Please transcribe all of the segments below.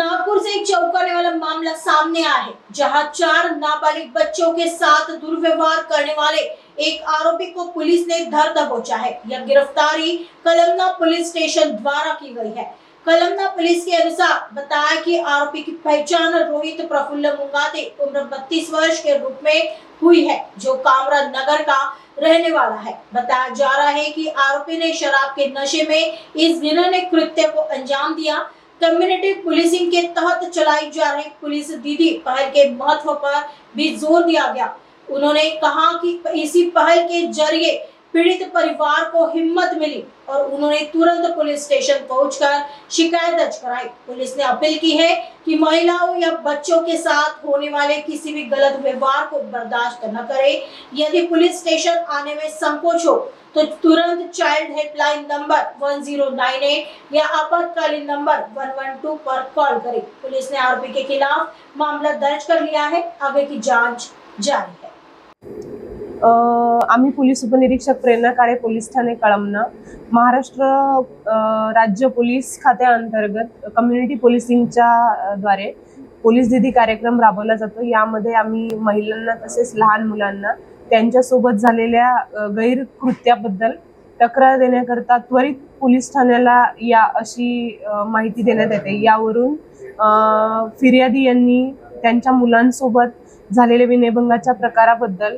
नागपुर से एक चौंकाने वाला मामला सामने आया है, जहां 4 नाबालिग बच्चों के साथ दुर्व्यवहार करने वाले एक आरोपी को पुलिस ने धर दबोचा है। यह गिरफ्तारी कलमना पुलिस स्टेशन द्वारा की गई है। कलमना पुलिस के अनुसार बताया कि आरोपी की पहचान रोहित प्रफुल्ल मुंगाते उम्र 32 वर्ष के रूप में हुई है, जो कामरा नगर का रहने वाला है। बताया जा रहा है कि आरोपी ने शराब के नशे में इस घिनौने कृत्य को अंजाम दिया। कम्युनिटी पुलिसिंग के तहत चलाई जा रही पुलिस दीदी पहल के महत्व पर भी जोर दिया गया। उन्होंने कहा कि इसी पहल के जरिए पीड़ित परिवार को हिम्मत मिली और उन्होंने तुरंत पुलिस स्टेशन पहुंचकर शिकायत दर्ज कराई। पुलिस ने अपील की है कि महिलाओं या बच्चों के साथ होने वाले किसी भी गलत व्यवहार को बर्दाश्त न करे। यदि पुलिस स्टेशन आने में संकोच हो तो तुरंत चाइल्ड हेल्पलाइन नंबर 1098 या आपातकालीन नंबर 112 पर कॉल करें। पुलिस ने आरोपी के खिलाफ मामला दर्ज कर लिया है, आगे की जांच जारी है। आम्ही पोलीस उपनिरीक्षक प्रेरणा काळे, पोलीस ठाणे कळमना, महाराष्ट्र राज्य पोलीस खात्याअंतर्गत कम्युनिटी पोलिसिंगच्या द्वारे पोलीस दीदी कार्यक्रम राबवला जातो। यामध्ये आम्ही महिलांना तसेच लहान मुलांना त्यांच्यासोबत झालेल्या गैरकृत्याबद्दल तक्रार देण्याकरता त्वरित पोलीस ठाण्याला या अशी माहिती देण्यात येते। यावरून फिर्यादी यांनी त्यांच्या मुलांसोबत झालेल्या विनयभंगाच्या प्रकाराबद्दल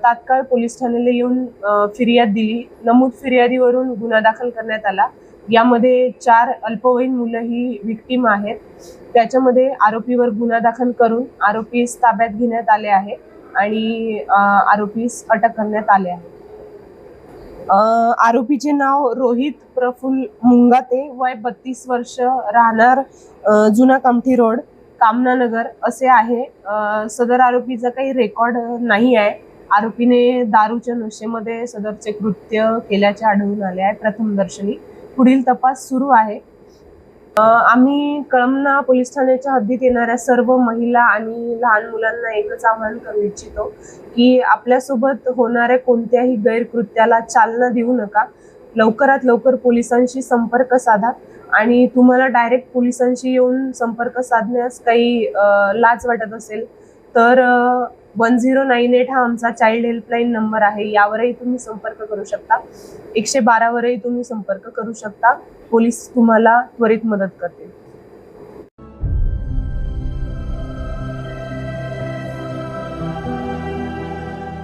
तात्काळ पोलीस ठाण्याला येऊन फिर्याद दिली। नमूद फिर्यादीवरून गुन्हा दाखल करण्यात आला। यामध्ये 4 अल्पवयीन मुलं ही विक्टिम आहेत। त्याच्यामध्ये आरोपीवर गुन्हा दाखल करून आरोपीस ताब्यात घेण्यात आले आहे आणि आरोपीस अटक करण्यात आले आहे। आरोपीचे नाव रोहित प्रफुल्ल मुंगाते, वय 32 वर्ष, राहणार जुना कामठी रोड, कामना नगर असे आहे। सदर आरोपीचा काही रेकॉर्ड नाही आहे। आरोपीने दारूच्या नशेमध्ये सदरचे कृत्य केल्याचे आढळून आले आहे प्रथमदर्शनी। पुढील तपास सुरू आहे। आम्ही कळमना पोलीस ठाण्याच्या हद्दीत येणाऱ्या सर्व महिला आणि लहान मुलांना एकच आवाहन करू इच्छितो की आपल्यासोबत होणाऱ्या कोणत्याही गैरकृत्याला चालना देऊ नका। लवकरात लवकर पोलिसांशी संपर्क साधा आणि तुम्हाला डायरेक्ट पोलिसांशी येऊन संपर्क साधण्यास काही लाज वाटत असेल तर 1098 हा आमचा चाइल्ड हेल्पलाइन नंबर आहे। यावरही तुम्ही संपर्क करू शकता। 112 वरही तुम्ही संपर्क करू शकता। पोलीस तुम्हाला त्वरित मदत करतील।